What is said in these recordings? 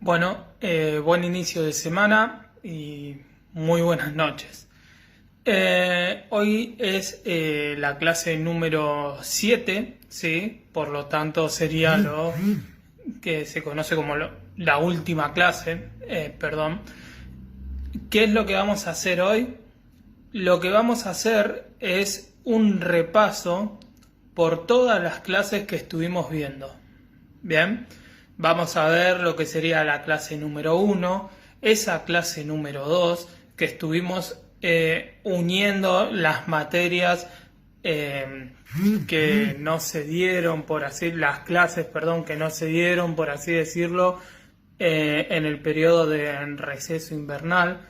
Buen inicio de semana y muy buenas noches. Hoy es la clase número 7, ¿sí? Por lo tanto sería lo que se conoce como la última clase, perdón. ¿Qué es lo que vamos a hacer hoy? Lo que vamos a hacer es un repaso por todas las clases que estuvimos viendo. Bien, vamos a ver lo que sería la clase número 1, esa clase número 2, que estuvimos uniendo las materias que no se dieron, las clases, perdón, que no se dieron, por así decirlo, en el periodo de receso invernal,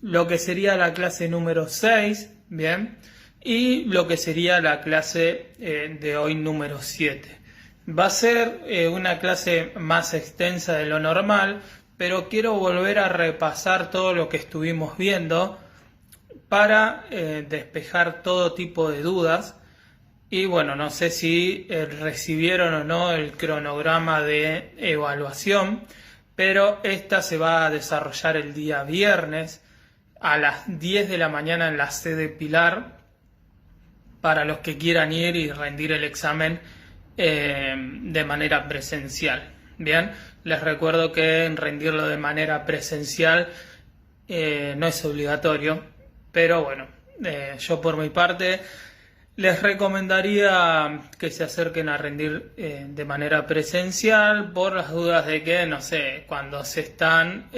lo que sería la clase número 6, bien, y lo que sería la clase de hoy número 7. Va a ser una clase más extensa de lo normal, pero quiero volver a repasar todo lo que estuvimos viendo para despejar todo tipo de dudas. Y bueno, no sé si recibieron o no el cronograma de evaluación, pero esta se va a desarrollar el día viernes a las 10 de la mañana en la sede Pilar, para los que quieran ir y rendir el examen de manera presencial. Bien, les recuerdo que rendirlo de manera presencial no es obligatorio, pero bueno, yo por mi parte les recomendaría que se acerquen a rendir de manera presencial por las dudas de que, no sé, cuando se están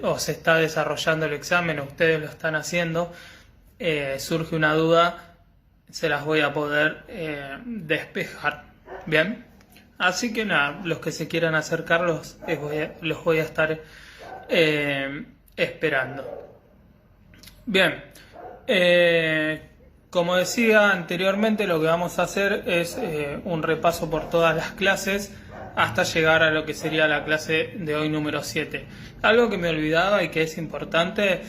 o se está desarrollando el examen o ustedes lo están haciendo, surge una duda, se las voy a poder despejar. Bien, así que nada, los que se quieran acercar los voy a estar esperando. Bien, como decía anteriormente, lo que vamos a hacer es un repaso por todas las clases hasta llegar a lo que sería la clase de hoy número 7. Algo que me olvidaba y que es importante,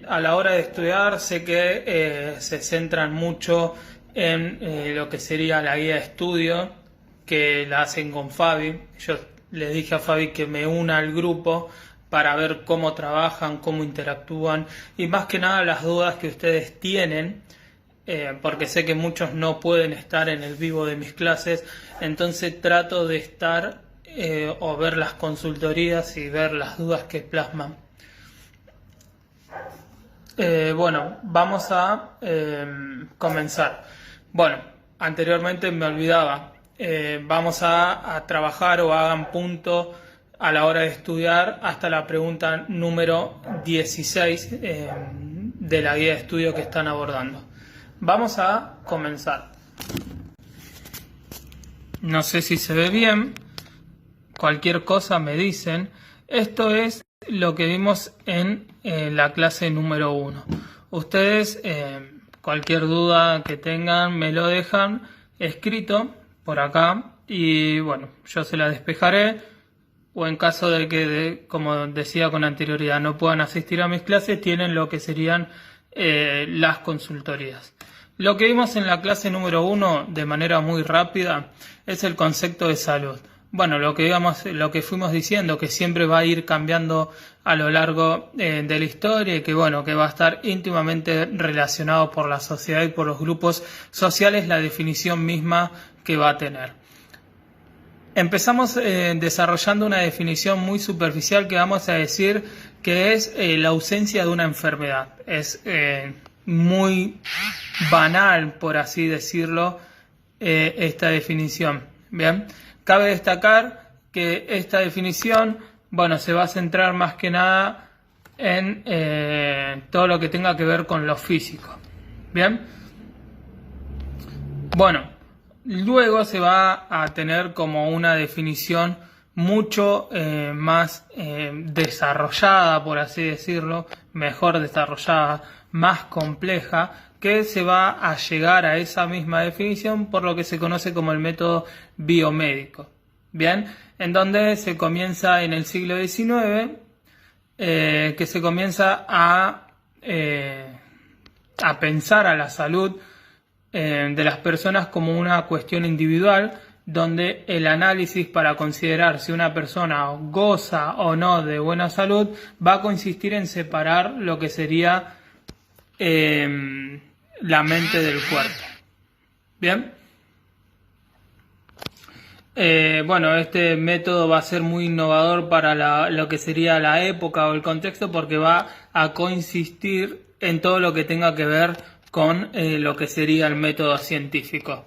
a la hora de estudiar, sé que se centran mucho en lo que sería la guía de estudio, que la hacen con Fabi. Yo le dije a Fabi que me una al grupo para ver cómo trabajan, cómo interactúan y más que nada las dudas que ustedes tienen, porque sé que muchos no pueden estar en el vivo de mis clases, entonces trato de estar o ver las consultorías y ver las dudas que plasman. Vamos a comenzar. Bueno, anteriormente me olvidaba, vamos a trabajar o hagan punto a la hora de estudiar hasta la pregunta número 16 de la guía de estudio que están abordando. Vamos a comenzar. No sé si se ve bien, cualquier cosa me dicen. Esto es lo que vimos en la clase número 1. Ustedes, cualquier duda que tengan, me lo dejan escrito por acá y bueno, yo se la despejaré. O en caso de que, como decía con anterioridad, no puedan asistir a mis clases, tienen lo que serían las consultorías. Lo que vimos en la clase número 1 de manera muy rápida es el concepto de salud. Bueno, lo que fuimos diciendo, que siempre va a ir cambiando a lo largo de la historia y que bueno, que va a estar íntimamente relacionado por la sociedad y por los grupos sociales, la definición misma que va a tener. Empezamos desarrollando una definición muy superficial que vamos a decir que es la ausencia de una enfermedad. Es muy banal, por así decirlo, esta definición. Bien, cabe destacar que esta definición, bueno, se va a centrar más que nada en todo lo que tenga que ver con lo físico. Bien, bueno. Luego se va a tener como una definición mucho más desarrollada, por así decirlo, mejor desarrollada, más compleja, que se va a llegar a esa misma definición por lo que se conoce como el método biomédico. Bien, en donde se comienza en el siglo XIX, que se comienza a pensar a la salud de las personas como una cuestión individual donde el análisis para considerar si una persona goza o no de buena salud va a consistir en separar lo que sería la mente del cuerpo. Bien. Bueno, este método va a ser muy innovador para lo que sería la época o el contexto, porque va a consistir en todo lo que tenga que ver con lo que sería el método científico.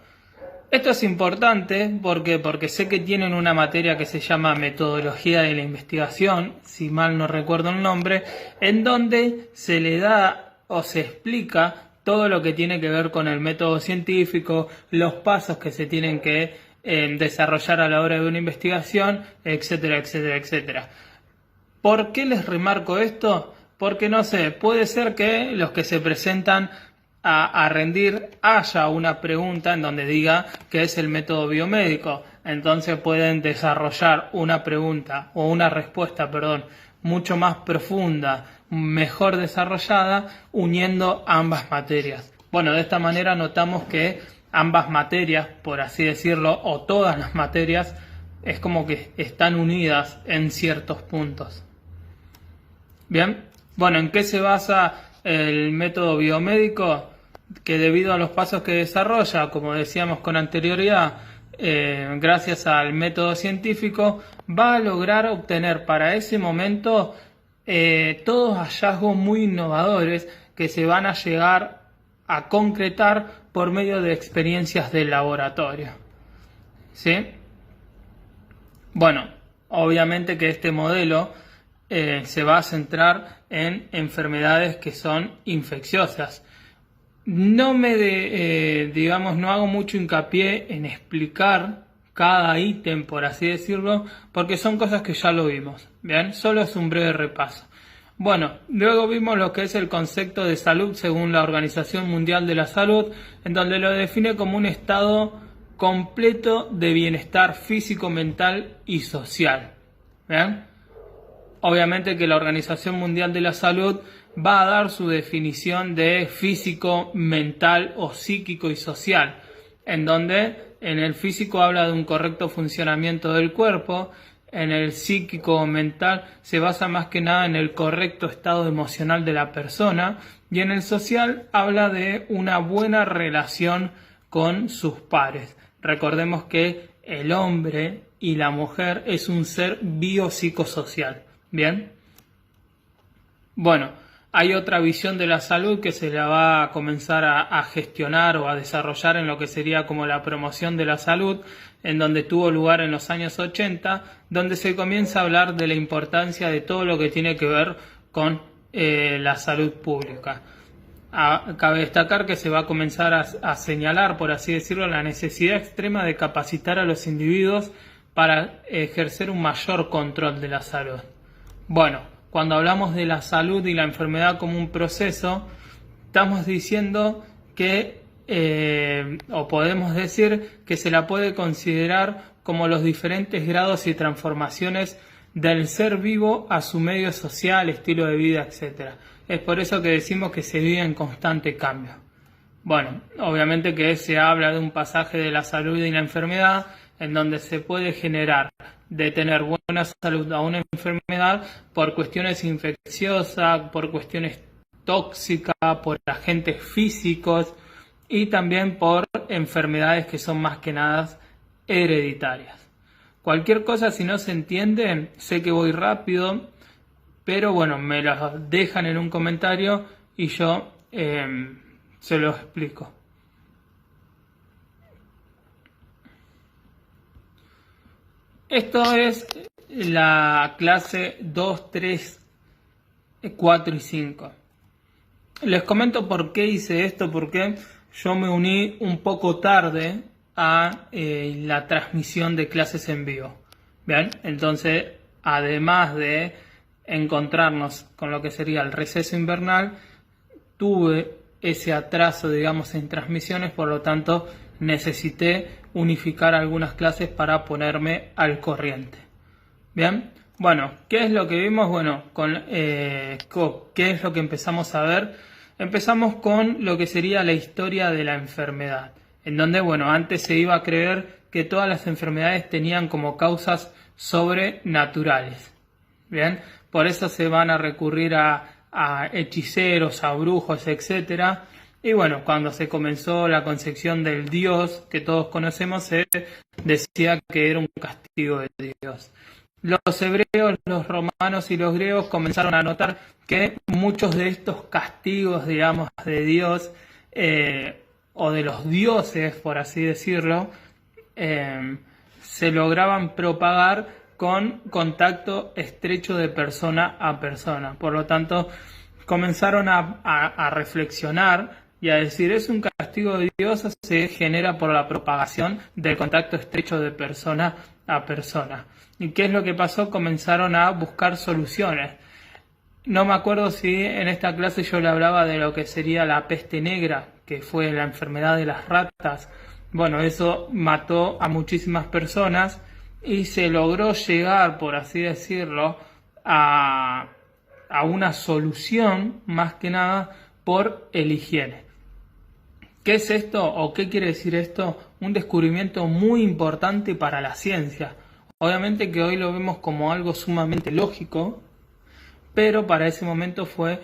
Esto es importante porque sé que tienen una materia que se llama metodología de la investigación, si mal no recuerdo el nombre, en donde se le da o se explica todo lo que tiene que ver con el método científico, los pasos que se tienen que desarrollar a la hora de una investigación, etcétera, etcétera, etcétera. ¿Por qué les remarco esto? Porque no sé, puede ser que los que se presentan a rendir haya una pregunta en donde diga que es el método biomédico. Entonces pueden desarrollar una pregunta o una respuesta, mucho más profunda, mejor desarrollada, uniendo ambas materias. Bueno, de esta manera notamos que ambas materias, por así decirlo, o todas las materias, es como que están unidas en ciertos puntos. Bien, bueno, ¿en qué se basa el método biomédico? Que debido a los pasos que desarrolla, como decíamos con anterioridad, gracias al método científico, va a lograr obtener para ese momento todos hallazgos muy innovadores que se van a llegar a concretar por medio de experiencias de laboratorio. ¿Sí? Bueno, obviamente que este modelo se va a centrar en enfermedades que son infecciosas. No no hago mucho hincapié en explicar cada ítem, por así decirlo, porque son cosas que ya lo vimos. Bien, solo es un breve repaso. Bueno, luego vimos lo que es el concepto de salud según la Organización Mundial de la Salud, en donde lo define como un estado completo de bienestar físico, mental y social. ¿Bien? Obviamente que la Organización Mundial de la Salud va a dar su definición de físico, mental o psíquico y social, en donde en el físico habla de un correcto funcionamiento del cuerpo, en el psíquico o mental se basa más que nada en el correcto estado emocional de la persona, y en el social habla de una buena relación con sus pares. Recordemos que el hombre y la mujer es un ser biopsicosocial. Bien. Bueno, hay otra visión de la salud que se la va a comenzar a gestionar o a desarrollar en lo que sería como la promoción de la salud, en donde tuvo lugar en los años 80, donde se comienza a hablar de la importancia de todo lo que tiene que ver con la salud pública. Cabe destacar que se va a comenzar a señalar, por así decirlo, la necesidad extrema de capacitar a los individuos para ejercer un mayor control de la salud. Bueno, cuando hablamos de la salud y la enfermedad como un proceso, estamos diciendo que, o podemos decir que se la puede considerar como los diferentes grados y transformaciones del ser vivo a su medio social, estilo de vida, etc. Es por eso que decimos que se vive en constante cambio. Bueno, obviamente que se habla de un pasaje de la salud y la enfermedad en donde se puede generar de tener buena salud a una enfermedad por cuestiones infecciosas, por cuestiones tóxicas, por agentes físicos y también por enfermedades que son más que nada hereditarias. Cualquier cosa, si no se entienden, sé que voy rápido, pero bueno, me las dejan en un comentario y yo se los explico. Esto es la clase 2, 3, 4 y 5. Les comento por qué hice esto, porque yo me uní un poco tarde a la transmisión de clases en vivo. Bien, entonces, además de encontrarnos con lo que sería el receso invernal, tuve ese atraso, digamos, en transmisiones, por lo tanto necesité unificar algunas clases para ponerme al corriente. Bien, bueno, ¿qué es lo que vimos? Bueno, ¿qué es lo que empezamos a ver? Empezamos con lo que sería la historia de la enfermedad, en donde, bueno, antes se iba a creer que todas las enfermedades tenían como causas sobrenaturales. Bien, por eso se van a recurrir a hechiceros, a brujos, etcétera. Y bueno, cuando se comenzó la concepción del Dios que todos conocemos, se decía que era un castigo de Dios. Los hebreos, los romanos y los griegos comenzaron a notar que muchos de estos castigos, digamos, de Dios, o de los dioses, por así decirlo, se lograban propagar con contacto estrecho de persona a persona. Por lo tanto, comenzaron a reflexionar y a decir, es un castigo de Dios, se genera por la propagación del contacto estrecho de persona a persona. ¿Y qué es lo que pasó? Comenzaron a buscar soluciones. No me acuerdo si en esta clase yo le hablaba de lo que sería la peste negra, que fue la enfermedad de las ratas. Bueno, eso mató a muchísimas personas y se logró llegar, por así decirlo, a una solución, más que nada, por el higiene. ¿Qué es esto o qué quiere decir esto? Un descubrimiento muy importante para la ciencia. Obviamente que hoy lo vemos como algo sumamente lógico, pero para ese momento fue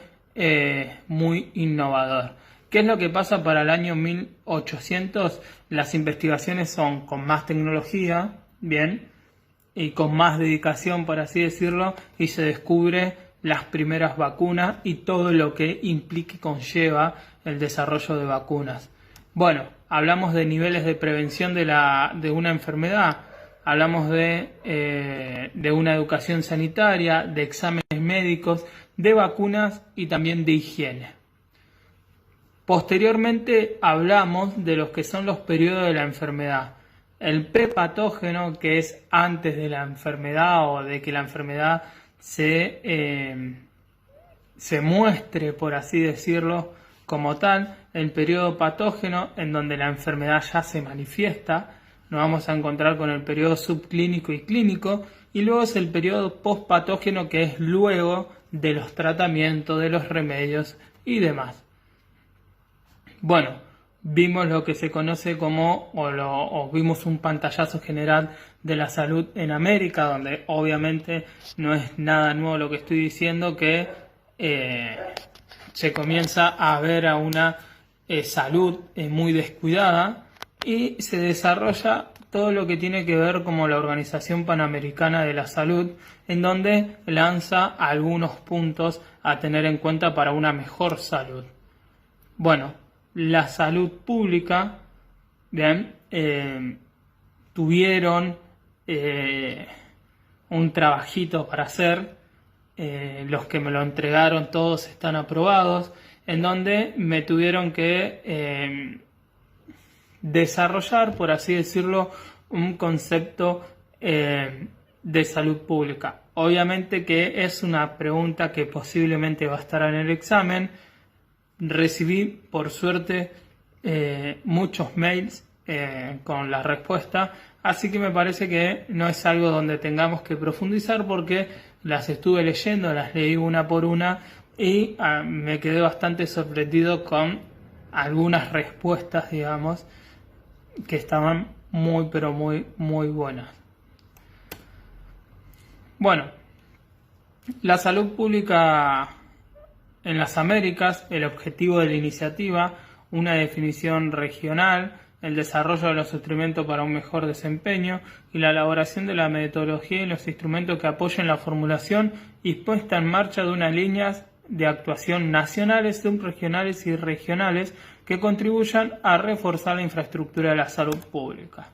muy innovador. ¿Qué es lo que pasa para el año 1800? Las investigaciones son con más tecnología, bien, y con más dedicación, por así decirlo, y se descubre las primeras vacunas y todo lo que implica y conlleva el desarrollo de vacunas. Bueno, hablamos de niveles de prevención de una enfermedad, hablamos de una educación sanitaria, de exámenes médicos, de vacunas y también de higiene. Posteriormente hablamos de los que son los periodos de la enfermedad. El prepatógeno, que es antes de la enfermedad o de que la enfermedad se muestre, por así decirlo, como tal. El periodo patógeno, en donde la enfermedad ya se manifiesta. Nos vamos a encontrar con el periodo subclínico y clínico. Y luego es el periodo postpatógeno, que es luego de los tratamientos, de los remedios y demás. Bueno, vimos lo que se conoce como, o vimos un pantallazo general de la salud en América, donde obviamente no es nada nuevo lo que estoy diciendo, que se comienza a ver a una salud muy descuidada y se desarrolla todo lo que tiene que ver como la Organización Panamericana de la Salud, en donde lanza algunos puntos a tener en cuenta para una mejor salud. Bueno, la salud pública, bien, tuvieron un trabajito para hacer, los que me lo entregaron todos están aprobados, en donde me tuvieron que desarrollar, por así decirlo, un concepto de salud pública. Obviamente que es una pregunta que posiblemente va a estar en el examen. Recibí, por suerte, muchos mails con la respuesta, así que me parece que no es algo donde tengamos que profundizar, porque las estuve leyendo, las leí una por una y me quedé bastante sorprendido con algunas respuestas, digamos, que estaban muy, pero muy, muy buenas. Bueno, la salud pública en las Américas, el objetivo de la iniciativa, una definición regional, el desarrollo de los instrumentos para un mejor desempeño y la elaboración de la metodología y los instrumentos que apoyen la formulación y puesta en marcha de unas líneas de actuación nacionales, subregionales y regionales que contribuyan a reforzar la infraestructura de la salud pública.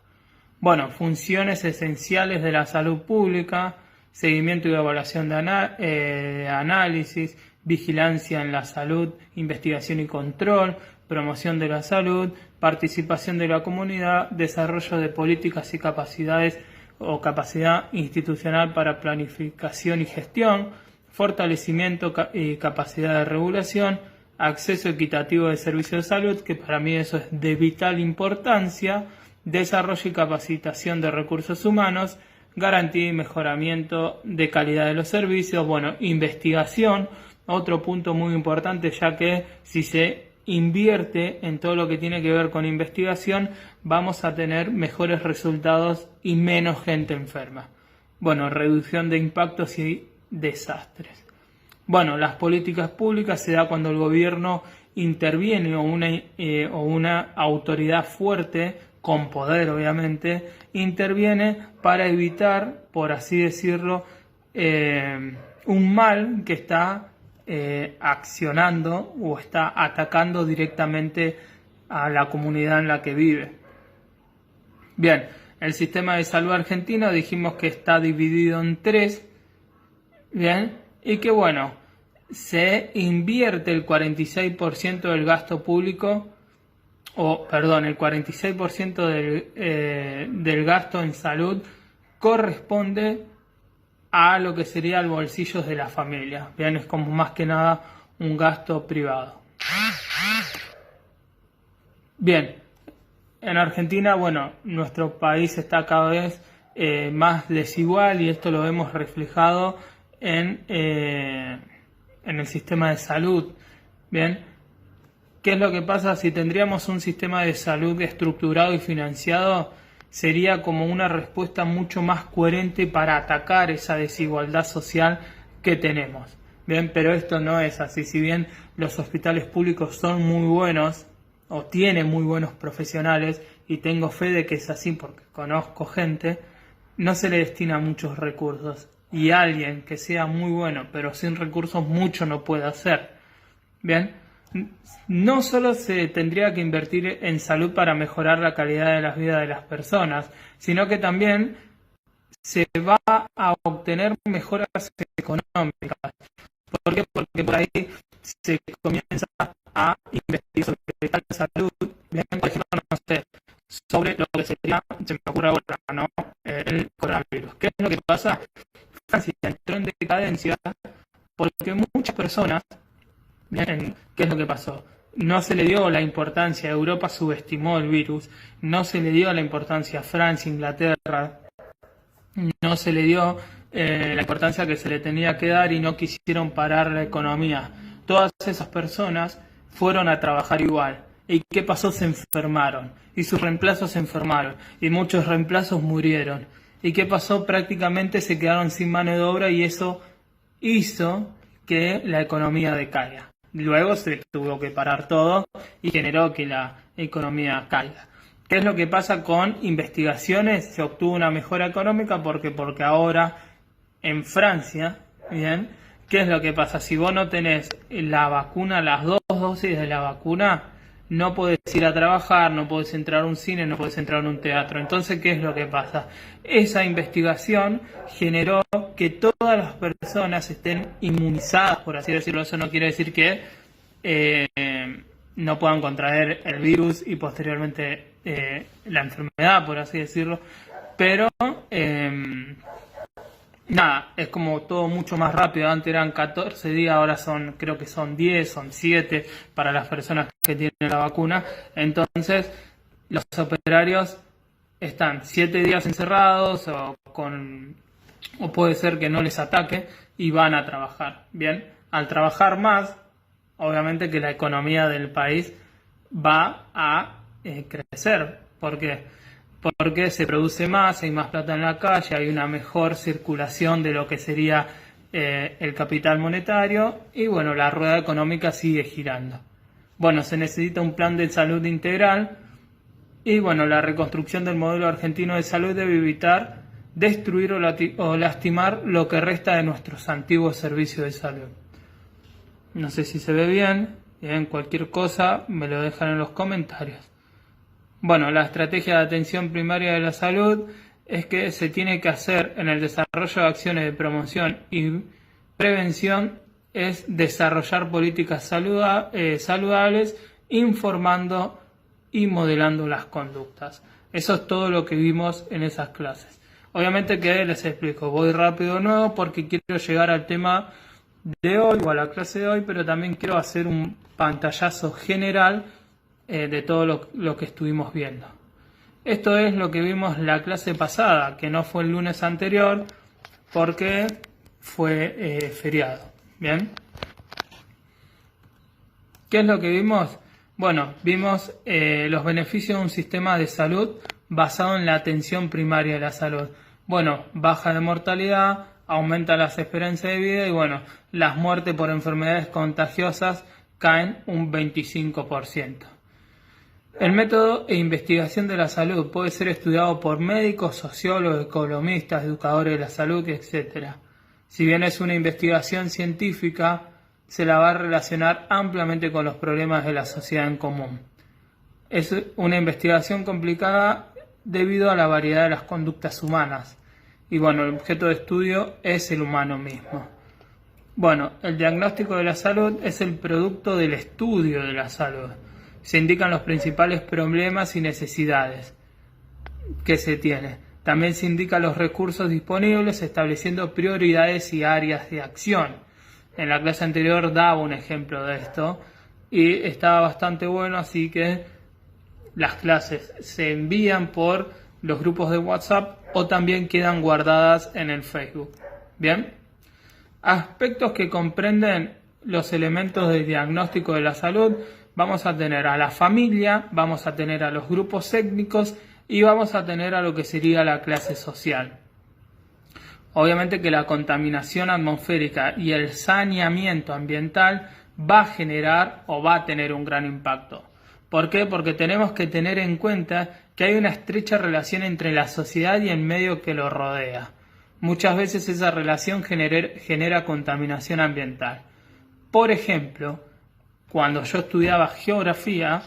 Bueno, funciones esenciales de la salud pública: seguimiento y evaluación de análisis, vigilancia en la salud, investigación y control, promoción de la salud, participación de la comunidad, desarrollo de políticas y capacidades o capacidad institucional para planificación y gestión, fortalecimiento y capacidad de regulación, acceso equitativo de servicios de salud, que para mí eso es de vital importancia, desarrollo y capacitación de recursos humanos, garantía y mejoramiento de calidad de los servicios, bueno, investigación, otro punto muy importante, ya que si se invierte en todo lo que tiene que ver con investigación, vamos a tener mejores resultados y menos gente enferma. Bueno, reducción de impactos y desastres. Bueno, las políticas públicas se da cuando el gobierno interviene o una autoridad fuerte, con poder obviamente, interviene para evitar, por así decirlo, un mal que está accionando o está atacando directamente a la comunidad en la que vive. Bien, el sistema de salud argentino dijimos que está dividido en tres, bien, y que bueno, se invierte el 46% del gasto público, el 46% del gasto en salud corresponde a lo que sería el bolsillo de la familia. Bien, es como más que nada un gasto privado. Bien, en Argentina, bueno, nuestro país está cada vez más desigual y esto lo vemos reflejado en el sistema de salud. Bien, ¿qué es lo que pasa? Si tendríamos un sistema de salud estructurado y financiado, sería como una respuesta mucho más coherente para atacar esa desigualdad social que tenemos. Bien, pero esto no es así. Si bien los hospitales públicos son muy buenos o tienen muy buenos profesionales, y tengo fe de que es así porque conozco gente, no se le destina muchos recursos. Y alguien que sea muy bueno pero sin recursos mucho no puede hacer. Bien, no solo se tendría que invertir en salud para mejorar la calidad de la vida de las personas, sino que también se va a obtener mejoras económicas. ¿Por qué? Porque por ahí se comienza a investigar sobre tal salud, bien, por ejemplo, no sé, sobre lo que sería, se me ocurre ahora, ¿no? El coronavirus. ¿Qué es lo que pasa? Francia entró en decadencia porque muchas personas, bien, ¿qué es lo que pasó? No se le dio la importancia, Europa subestimó el virus, no se le dio la importancia a Francia, Inglaterra, no se le dio la importancia que se le tenía que dar y no quisieron parar la economía. Todas esas personas fueron a trabajar igual. ¿Y qué pasó? Se enfermaron. Y sus reemplazos se enfermaron. Y muchos reemplazos murieron. ¿Y qué pasó? Prácticamente se quedaron sin mano de obra y eso hizo que la economía decaiga. Luego se tuvo que parar todo y generó que la economía caiga. ¿Qué es lo que pasa con investigaciones? Se obtuvo una mejora económica porque ahora en Francia, bien, ¿qué es lo que pasa? Si vos no tenés la vacuna, las 2 dosis de la vacuna, no podés ir a trabajar, no podés entrar a un cine, no podés entrar a un teatro. Entonces, ¿qué es lo que pasa? Esa investigación generó que todas las personas estén inmunizadas, por así decirlo. Eso no quiere decir que no puedan contraer el virus y posteriormente la enfermedad, por así decirlo. Pero nada, es como todo mucho más rápido. Antes eran 14 días, ahora creo que son 10, son 7 para las personas que tienen la vacuna. Entonces, los operarios están 7 días encerrados o puede ser que no les ataque y van a trabajar. Bien, al trabajar más, obviamente que la economía del país va a crecer. ¿Por qué? Porque se produce más, hay más plata en la calle, hay una mejor circulación de lo que sería el capital monetario y bueno, la rueda económica sigue girando. Bueno, se necesita un plan de salud integral y bueno, la reconstrucción del modelo argentino de salud debe evitar destruir o lastimar lo que resta de nuestros antiguos servicios de salud. No sé si se ve bien, cualquier cosa me lo dejan en los comentarios. Bueno, la estrategia de atención primaria de la salud es que se tiene que hacer en el desarrollo de acciones de promoción y prevención, es desarrollar políticas saludables, informando y modelando las conductas. Eso es todo lo que vimos en esas clases. Obviamente que les explico, voy rápido de nuevo porque quiero llegar al tema de hoy o a la clase de hoy, pero también quiero hacer un pantallazo general de todo lo que estuvimos viendo. Esto es lo que vimos la clase pasada, que no fue el lunes anterior porque fue feriado. Bien, ¿qué es lo que vimos? Bueno, vimos los beneficios de un sistema de salud basado en la atención primaria de la salud. Bueno, baja de mortalidad, aumenta las esperanzas de vida y bueno, las muertes por enfermedades contagiosas caen un 25%. El método e investigación de la salud puede ser estudiado por médicos, sociólogos, economistas, educadores de la salud, etc. Si bien es una investigación científica, se la va a relacionar ampliamente con los problemas de la sociedad en común. Es una investigación complicada debido a la variedad de las conductas humanas. Y bueno, el objeto de estudio es el humano mismo. Bueno, el diagnóstico de la salud es el producto del estudio de la salud. Se indican los principales problemas y necesidades que se tiene. También se indican los recursos disponibles, estableciendo prioridades y áreas de acción. En la clase anterior daba un ejemplo de esto y estaba bastante bueno, así que las clases se envían por los grupos de WhatsApp o también quedan guardadas en el Facebook. Bien, aspectos que comprenden los elementos del diagnóstico de la salud. Vamos a tener a la familia, vamos a tener a los grupos étnicos y vamos a tener a lo que sería la clase social. Obviamente que la contaminación atmosférica y el saneamiento ambiental va a generar o va a tener un gran impacto. ¿Por qué? Porque tenemos que tener en cuenta que hay una estrecha relación entre la sociedad y el medio que lo rodea. Muchas veces esa relación genera contaminación ambiental. Por ejemplo, cuando yo estudiaba geografía,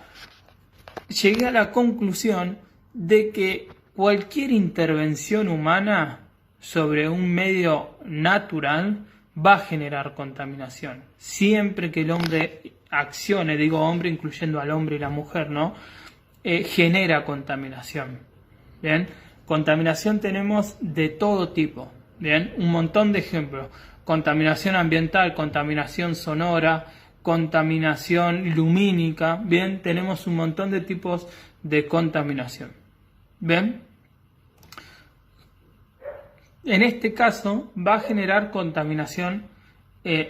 llegué a la conclusión de que cualquier intervención humana sobre un medio natural va a generar contaminación. Siempre que el hombre accione, digo hombre incluyendo al hombre y la mujer, ¿no? Genera contaminación. Bien, contaminación tenemos de todo tipo. Bien, un montón de ejemplos. Contaminación ambiental, contaminación sonora, contaminación lumínica. Bien, tenemos un montón de tipos de contaminación. Bien. En este caso va a generar contaminación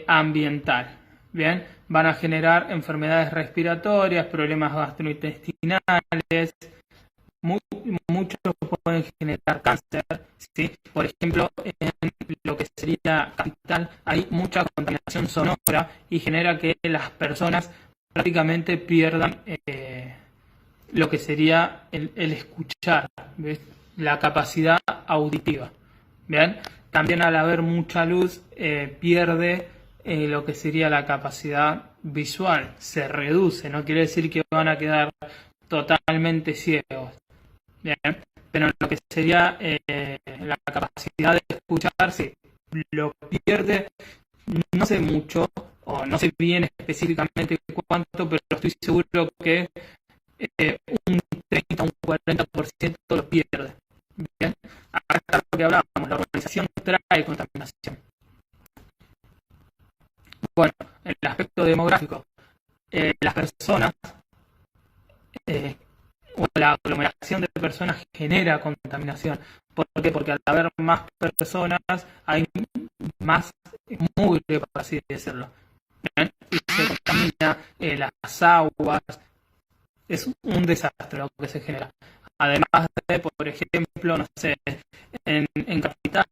ambiental. Bien, van a generar enfermedades respiratorias, problemas gastrointestinales, muchos pueden generar cáncer, ¿sí? Por ejemplo, en lo que sería capital hay mucha contaminación sonora y genera que las personas prácticamente pierdan lo que sería el escuchar, ¿ves? La capacidad auditiva. Bien, también al haber mucha luz pierde lo que sería la capacidad visual, se reduce, no quiere decir que van a quedar totalmente ciegos. Bien, pero en lo que sería la capacidad de escuchar, sí, lo pierde, no sé mucho, o no sé bien específicamente cuánto, pero estoy seguro que un 30 o un 40% lo pierde. Bien, acá está lo que hablábamos, la urbanización trae contaminación. Bueno, en el aspecto demográfico, las personas o la aglomeración de personas genera contaminación. ¿Por qué? Porque al haber más personas hay más mugre, por así decirlo. ¿Bien? Y se contamina las aguas. Es un desastre lo que se genera. Además de, por ejemplo, no sé, en Capital,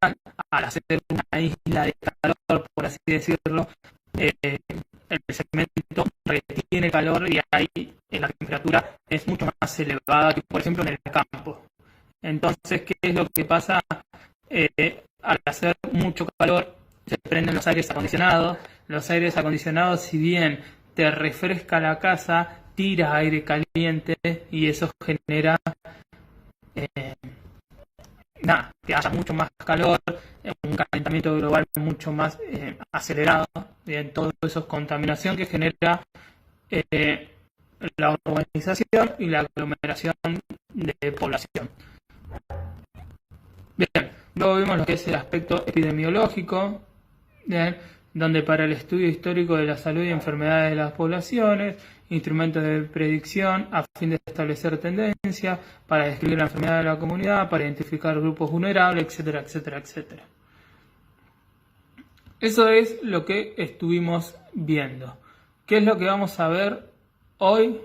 al hacer una isla de calor, por así decirlo, el cemento retiene calor y ahí la temperatura es mucho más elevada que, por ejemplo, en el campo. Entonces, ¿qué es lo que pasa? Al hacer mucho calor, se prenden los aires acondicionados. Los aires acondicionados, si bien te refresca la casa, tira aire caliente y eso genera que haya mucho más calor, un calentamiento global mucho más acelerado. Bien, todo eso es contaminación que genera la urbanización y la aglomeración de población. Bien, luego vimos lo que es el aspecto epidemiológico, bien, donde para el estudio histórico de la salud y enfermedades de las poblaciones, instrumentos de predicción a fin de establecer tendencias, para describir la enfermedad de la comunidad, para identificar grupos vulnerables, etcétera, etcétera, etcétera. Eso es lo que estuvimos viendo. ¿Qué es lo que vamos a ver hoy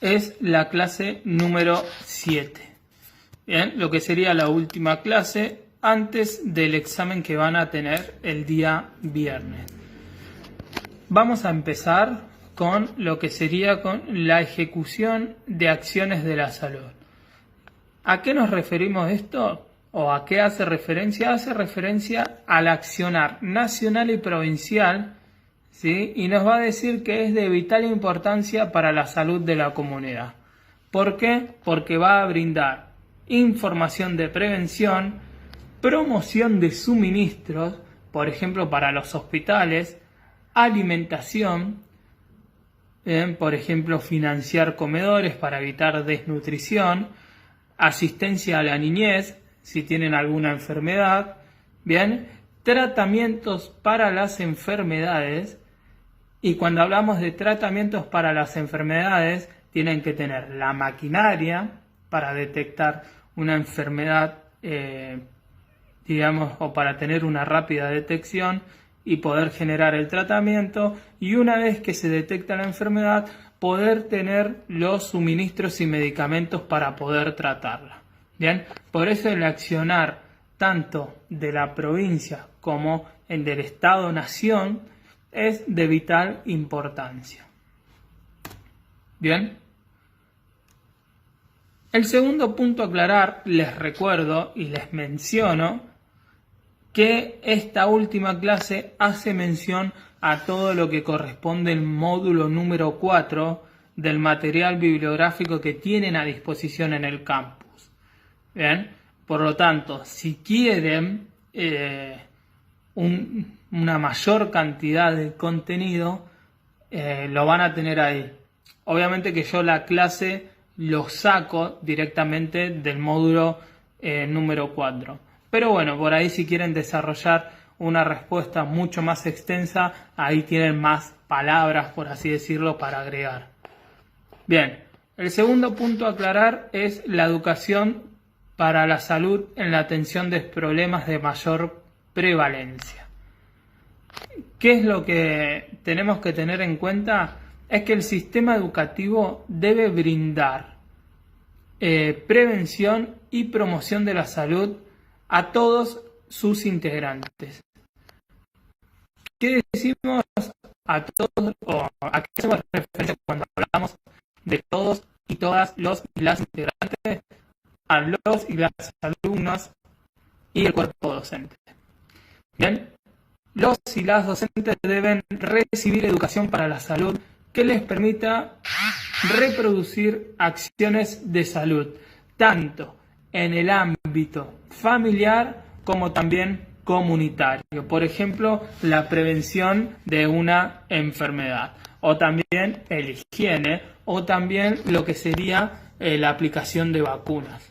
es la clase número 7. Bien, lo que sería la última clase antes del examen que van a tener el día viernes. Vamos a empezar con lo que sería con la ejecución de acciones de la salud. ¿A qué nos referimos esto? ¿O a qué hace referencia? Hace referencia al accionar nacional y provincial, ¿sí? Y nos va a decir que es de vital importancia para la salud de la comunidad. ¿Por qué? Porque va a brindar información de prevención, promoción de suministros, por ejemplo para los hospitales, alimentación, por ejemplo financiar comedores para evitar desnutrición, asistencia a la niñez si tienen alguna enfermedad, bien, tratamientos para las enfermedades. Y cuando hablamos de tratamientos para las enfermedades, tienen que tener la maquinaria para detectar una enfermedad, o para tener una rápida detección y poder generar el tratamiento. Y una vez que se detecta la enfermedad, poder tener los suministros y medicamentos para poder tratarla. Bien, por eso el accionar tanto de la provincia como el del Estado-Nación es de vital importancia. Bien. El segundo punto a aclarar, les recuerdo y les menciono que esta última clase hace mención a todo lo que corresponde al módulo número 4 del material bibliográfico que tienen a disposición en el campus. Bien, por lo tanto, si quieren una mayor cantidad de contenido, lo van a tener ahí. Obviamente que yo la clase lo saco directamente del módulo número 4. Pero bueno, por ahí si quieren desarrollar una respuesta mucho más extensa, ahí tienen más palabras, por así decirlo, para agregar. Bien, el segundo punto a aclarar es la educación para la salud en la atención de problemas de mayor prevalencia. ¿Qué es lo que tenemos que tener en cuenta? Es que el sistema educativo debe brindar prevención y promoción de la salud a todos sus integrantes. ¿Qué decimos a todos o a qué hacemos referencia cuando hablamos de todos y todas los y las integrantes? A los y las alumnos y el cuerpo docente. Bien, los y las docentes deben recibir educación para la salud que les permita reproducir acciones de salud, tanto en el ámbito familiar como también comunitario. Por ejemplo, la prevención de una enfermedad, o también el higiene, o también lo que sería la aplicación de vacunas.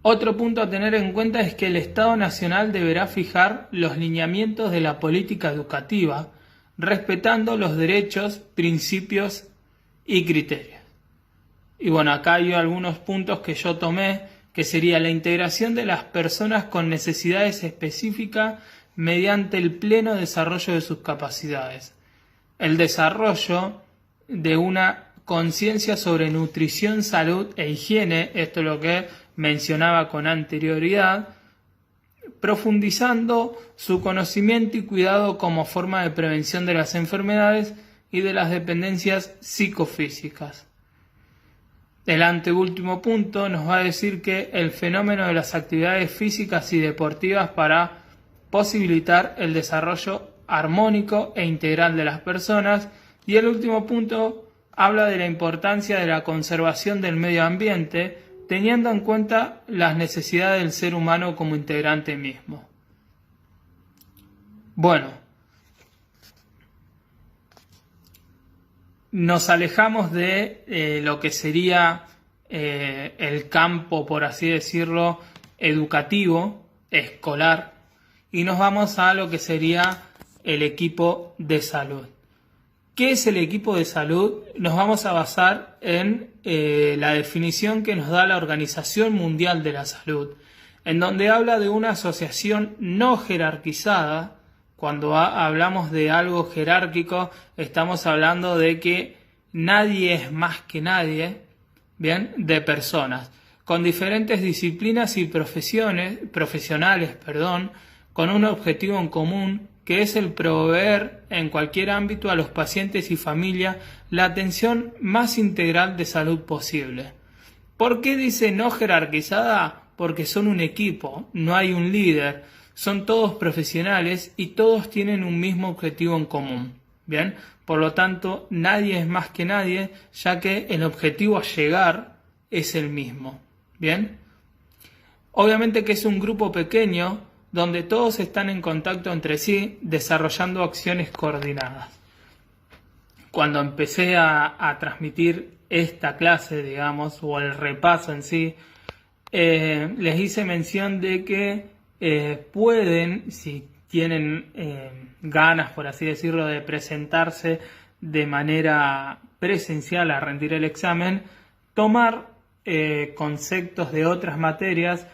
Otro punto a tener en cuenta es que el Estado Nacional deberá fijar los lineamientos de la política educativa, respetando los derechos, principios y criterios. Y bueno, acá hay algunos puntos que yo tomé, que sería la integración de las personas con necesidades específicas mediante el pleno desarrollo de sus capacidades, el desarrollo de una conciencia sobre nutrición, salud e higiene, esto es lo que mencionaba con anterioridad, profundizando su conocimiento y cuidado como forma de prevención de las enfermedades y de las dependencias psicofísicas. El anteúltimo punto nos va a decir que el fenómeno de las actividades físicas y deportivas para posibilitar el desarrollo armónico e integral de las personas. Y el último punto habla de la importancia de la conservación del medio ambiente, teniendo en cuenta las necesidades del ser humano como integrante mismo. Bueno, nos alejamos de lo que sería el campo, por así decirlo, educativo, escolar, y nos vamos a lo que sería el equipo de salud. ¿Qué es el equipo de salud? Nos vamos a basar en la definición que nos da la Organización Mundial de la Salud, en donde habla de una asociación no jerarquizada. Cuando hablamos de algo jerárquico, estamos hablando de que nadie es más que nadie, bien, de personas con diferentes disciplinas y profesionales, con un objetivo en común, que es el proveer en cualquier ámbito a los pacientes y familia la atención más integral de salud posible. ¿Por qué dice no jerarquizada? Porque son un equipo, no hay un líder, son todos profesionales y todos tienen un mismo objetivo en común. Bien, por lo tanto, nadie es más que nadie, ya que el objetivo a llegar es el mismo. Bien, obviamente que es un grupo pequeño donde todos están en contacto entre sí, desarrollando acciones coordinadas. Cuando empecé a transmitir esta clase, digamos, o el repaso en sí, les hice mención de que pueden, si tienen ganas, por así decirlo, de presentarse de manera presencial a rendir el examen, tomar conceptos de otras materias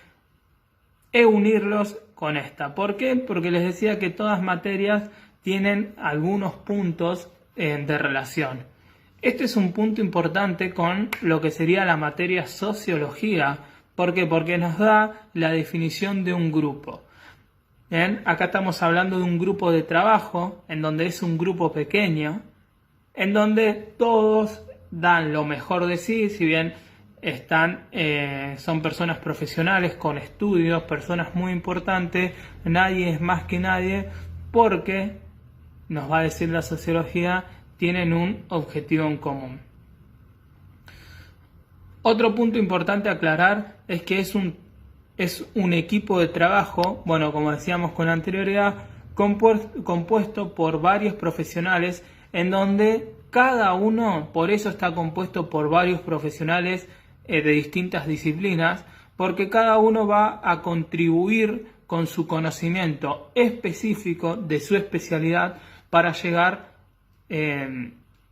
e unirlos con esta. ¿Por qué? Porque les decía que todas materias tienen algunos puntos de relación. Este es un punto importante con lo que sería la materia sociología. ¿Por qué? Porque nos da la definición de un grupo. Bien, acá estamos hablando de un grupo de trabajo, en donde es un grupo pequeño, en donde todos dan lo mejor de sí, si bien son personas profesionales con estudios, personas muy importantes, nadie es más que nadie, porque, nos va a decir la sociología, tienen un objetivo en común. Otro punto importante a aclarar es que es un equipo de trabajo, bueno, como decíamos con anterioridad, compuesto por varios profesionales, en donde cada uno, por eso está compuesto por varios profesionales de distintas disciplinas, porque cada uno va a contribuir con su conocimiento específico de su especialidad para llegar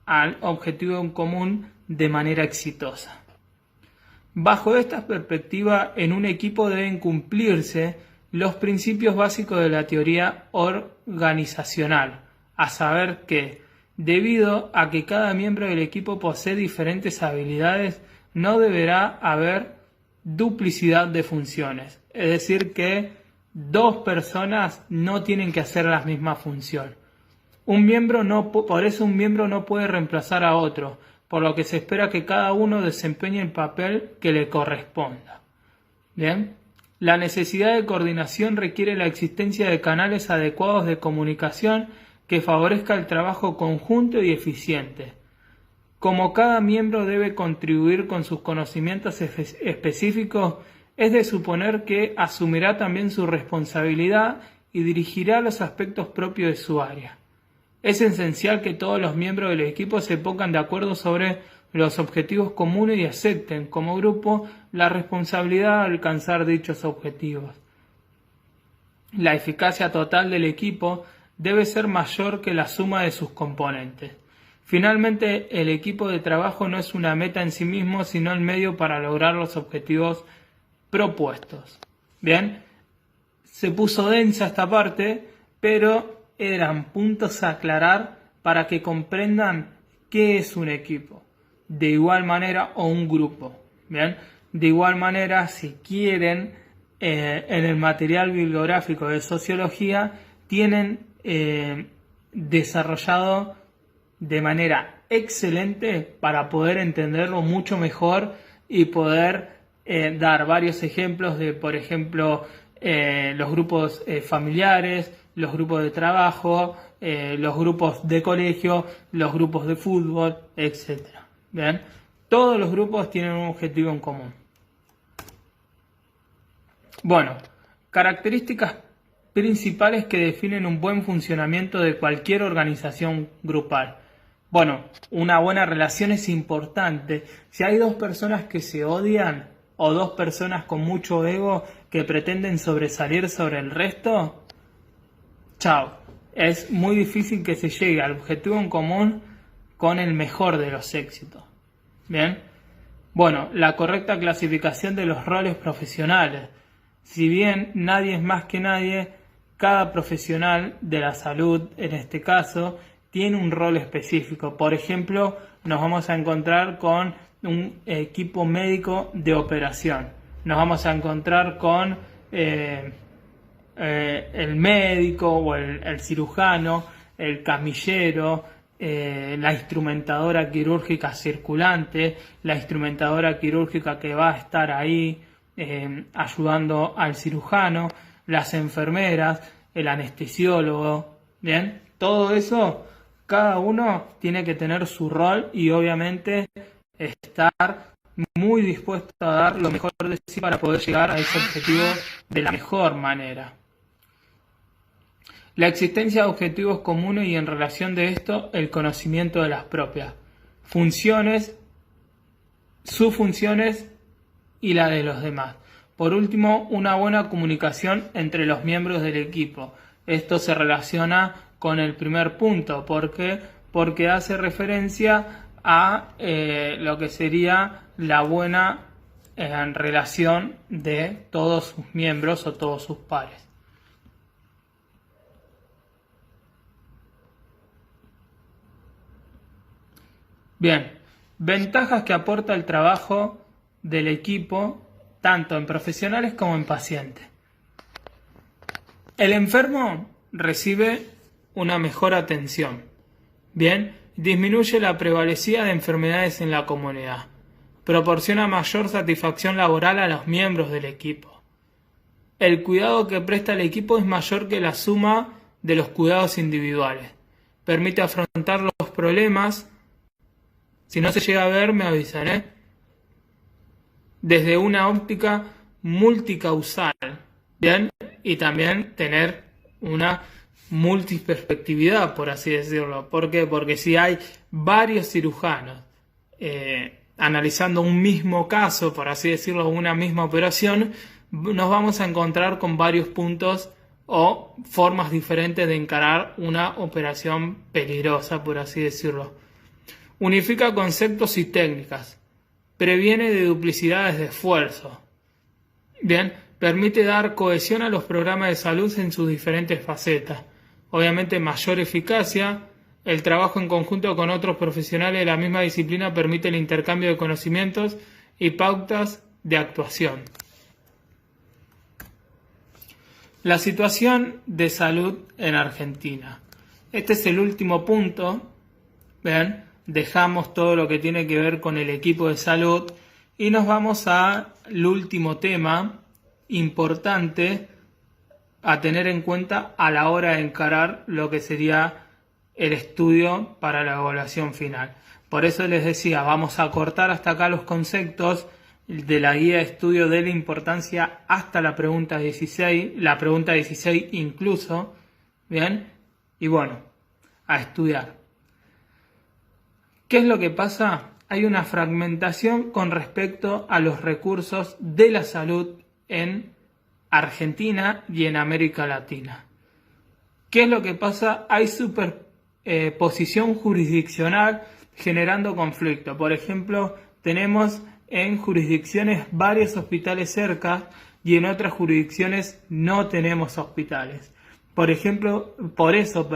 al objetivo en común de manera exitosa. Bajo esta perspectiva, en un equipo deben cumplirse los principios básicos de la teoría organizacional, a saber que, debido a que cada miembro del equipo posee diferentes habilidades, no deberá haber duplicidad de funciones. Es decir, que dos personas no tienen que hacer la misma función. Por eso un miembro no puede reemplazar a otro, por lo que se espera que cada uno desempeñe el papel que le corresponda. Bien, la necesidad de coordinación requiere la existencia de canales adecuados de comunicación que favorezca el trabajo conjunto y eficiente. Como cada miembro debe contribuir con sus conocimientos específicos, es de suponer que asumirá también su responsabilidad y dirigirá los aspectos propios de su área. Es esencial que todos los miembros del equipo se pongan de acuerdo sobre los objetivos comunes y acepten como grupo la responsabilidad de alcanzar dichos objetivos. La eficacia total del equipo debe ser mayor que la suma de sus componentes. Finalmente, el equipo de trabajo no es una meta en sí mismo, sino el medio para lograr los objetivos propuestos. Bien, se puso densa esta parte, pero eran puntos a aclarar para que comprendan qué es un equipo. De igual manera, o un grupo. Bien, de igual manera, si quieren, en el material bibliográfico de sociología tienen desarrollado de manera excelente para poder entenderlo mucho mejor y poder dar varios ejemplos de, por ejemplo, los grupos familiares, los grupos de trabajo, los grupos de colegio, los grupos de fútbol, etc. ¿Bien? Todos los grupos tienen un objetivo en común. Bueno, características principales que definen un buen funcionamiento de cualquier organización grupal. Bueno, una buena relación es importante. Si hay dos personas que se odian o dos personas con mucho ego que pretenden sobresalir sobre el resto, chao. Es muy difícil que se llegue al objetivo en común con el mejor de los éxitos. Bien. Bueno, la correcta clasificación de los roles profesionales. Si bien nadie es más que nadie, cada profesional de la salud, en este caso, tiene un rol específico. Por ejemplo, nos vamos a encontrar con un equipo médico de operación. Nos vamos a encontrar con el médico o el cirujano, el camillero, la instrumentadora quirúrgica circulante, la instrumentadora quirúrgica que va a estar ahí ayudando al cirujano, las enfermeras, el anestesiólogo, ¿bien? Todo eso, cada uno tiene que tener su rol y obviamente estar muy dispuesto a dar lo mejor de sí para poder llegar a ese objetivo de la mejor manera. La existencia de objetivos comunes y en relación de esto, el conocimiento de las propias funciones, sus funciones y la de los demás. Por último, una buena comunicación entre los miembros del equipo. Esto se relaciona con el primer punto. ¿Por qué? Porque hace referencia a lo que sería la buena relación de todos sus miembros o todos sus pares. Bien, ventajas que aporta el trabajo del equipo, tanto en profesionales como en pacientes. El enfermo recibe una mejor atención. Bien, disminuye la prevalencia de enfermedades en la comunidad. Proporciona mayor satisfacción laboral a los miembros del equipo. El cuidado que presta el equipo es mayor que la suma de los cuidados individuales. Permite afrontar los problemas. Si no se llega a ver, me avisan, desde una óptica multicausal, ¿bien? Y también tener una multiperspectividad, por así decirlo. ¿Por qué? Porque si hay varios cirujanos analizando un mismo caso, por así decirlo, una misma operación, nos vamos a encontrar con varios puntos o formas diferentes de encarar una operación peligrosa, por así decirlo. Unifica conceptos y técnicas. Previene de duplicidades de esfuerzo. Bien, permite dar cohesión a los programas de salud en sus diferentes facetas. Obviamente mayor eficacia. El trabajo en conjunto con otros profesionales de la misma disciplina permite el intercambio de conocimientos y pautas de actuación. La situación de salud en Argentina. Este es el último punto. Vean, dejamos todo lo que tiene que ver con el equipo de salud y nos vamos al último tema importante a tener en cuenta a la hora de encarar lo que sería el estudio para la evaluación final. Por eso les decía, vamos a cortar hasta acá los conceptos de la guía de estudio de la importancia hasta la pregunta 16, la pregunta 16 incluso, ¿bien? Y bueno, a estudiar. ¿Qué es lo que pasa? Hay una fragmentación con respecto a los recursos de la salud en Argentina y en América Latina. ¿Qué es lo que pasa? Hay superposición jurisdiccional generando conflicto. Por ejemplo, tenemos en jurisdicciones varios hospitales cerca y en otras jurisdicciones no tenemos hospitales. Por eso,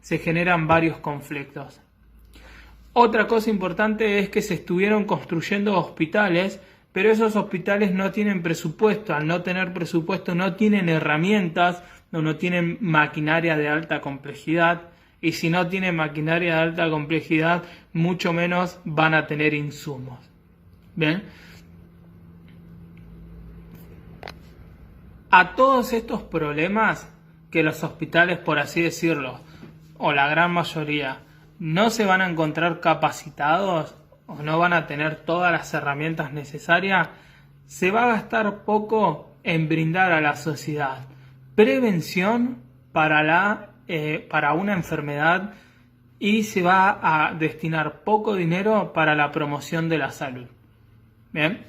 se generan varios conflictos. Otra cosa importante es que se estuvieron construyendo hospitales, pero esos hospitales no tienen presupuesto. Al no tener presupuesto no tienen herramientas o no tienen maquinaria de alta complejidad. Y si no tienen maquinaria de alta complejidad, mucho menos van a tener insumos. ¿Bien? A todos estos problemas que los hospitales, por así decirlo, o la gran mayoría, no se van a encontrar capacitados o no van a tener todas las herramientas necesarias, se va a gastar poco en brindar a la sociedad prevención para una enfermedad y se va a destinar poco dinero para la promoción de la salud. Bien.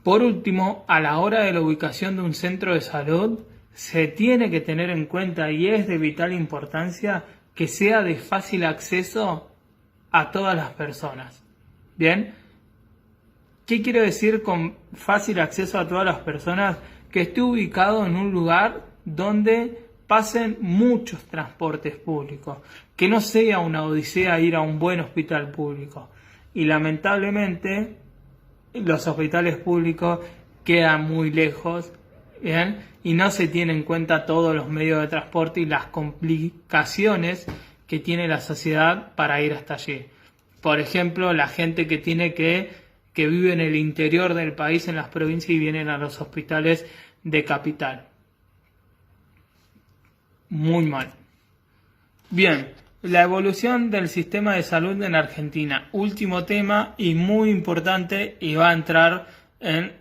Por último, a la hora de la ubicación de un centro de salud, se tiene que tener en cuenta y es de vital importancia que sea de fácil acceso a todas las personas. Bien, ¿qué quiero decir con fácil acceso a todas las personas? Que esté ubicado en un lugar donde pasen muchos transportes públicos, que no sea una odisea ir a un buen hospital público. Y lamentablemente los hospitales públicos quedan muy lejos, ¿bien? Y no se tienen en cuenta todos los medios de transporte y las complicaciones que tiene la sociedad para ir hasta allí. Por ejemplo, la gente que vive en el interior del país, en las provincias, y vienen a los hospitales de capital. Muy mal. Bien, la evolución del sistema de salud en Argentina. Último tema y muy importante, y va a entrar en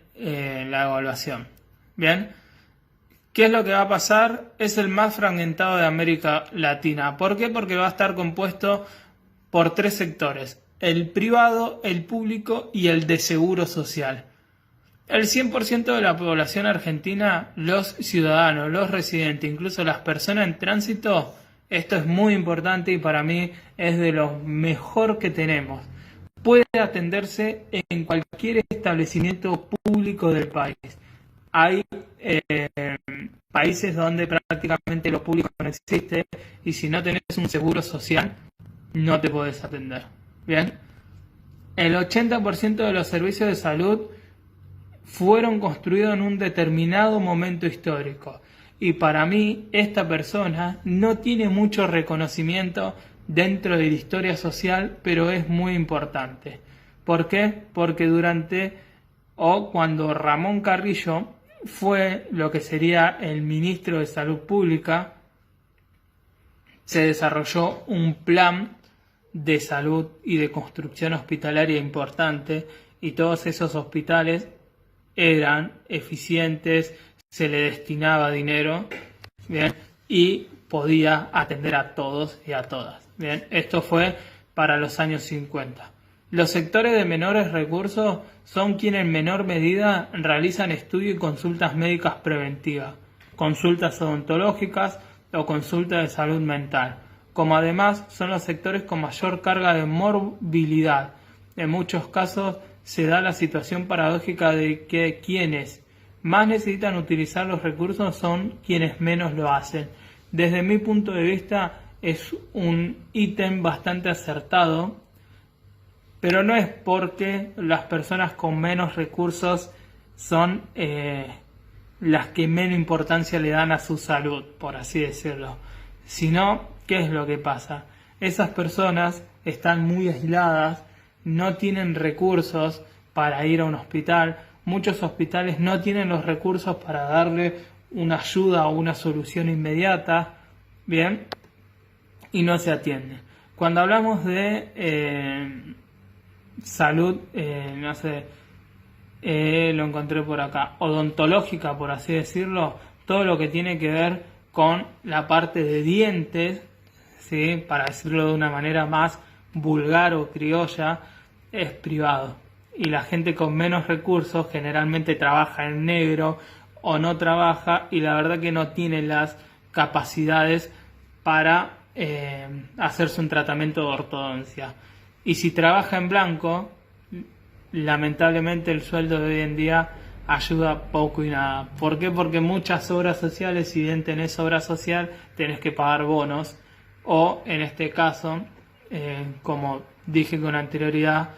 la evaluación. Bien, ¿qué es lo que va a pasar? Es el más fragmentado de América Latina. ¿Por qué? Porque va a estar compuesto por 3 sectores: el privado, el público y el de seguro social. El 100% de la población argentina, los ciudadanos, los residentes, incluso las personas en tránsito, esto es muy importante y para mí es de lo mejor que tenemos. Puede atenderse en cualquier establecimiento público del país. Hay países donde prácticamente lo público no existe y si no tenés un seguro social no te podés atender. Bien, el 80% de los servicios de salud fueron construidos en un determinado momento histórico y para mí esta persona no tiene mucho reconocimiento dentro de la historia social, pero es muy importante. ¿Por qué? Porque cuando Ramón Carrillo fue lo que sería el ministro de Salud Pública, se desarrolló un plan de salud y de construcción hospitalaria importante y todos esos hospitales eran eficientes, se le destinaba dinero, bien, y podía atender a todos y a todas. Bien, esto fue para los años 50. Los sectores de menores recursos son quienes en menor medida realizan estudios y consultas médicas preventivas, consultas odontológicas o consultas de salud mental, como además son los sectores con mayor carga de morbilidad. En muchos casos se da la situación paradójica de que quienes más necesitan utilizar los recursos son quienes menos lo hacen. Desde mi punto de vista es un ítem bastante acertado, pero no es porque las personas con menos recursos son las que menos importancia le dan a su salud, por así decirlo, sino, ¿qué es lo que pasa? Esas personas están muy aisladas, no tienen recursos para ir a un hospital. Muchos hospitales no tienen los recursos para darle una ayuda o una solución inmediata, bien, y no se atiende. Cuando hablamos de salud, lo encontré por acá, odontológica, por así decirlo, todo lo que tiene que ver con la parte de dientes, ¿sí?, para decirlo de una manera más vulgar o criolla, es privado. Y la gente con menos recursos generalmente trabaja en negro o no trabaja y la verdad que no tiene las capacidades para hacerse un tratamiento de ortodoncia. Y si trabaja en blanco, lamentablemente el sueldo de hoy en día ayuda poco y nada. ¿Por qué? Porque muchas obras sociales, si bien tenés obra social, tenés que pagar bonos o en este caso, como dije con anterioridad,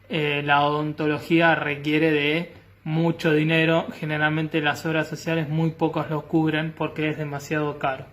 la odontología requiere de mucho dinero. Generalmente las obras sociales muy pocos lo cubren porque es demasiado caro.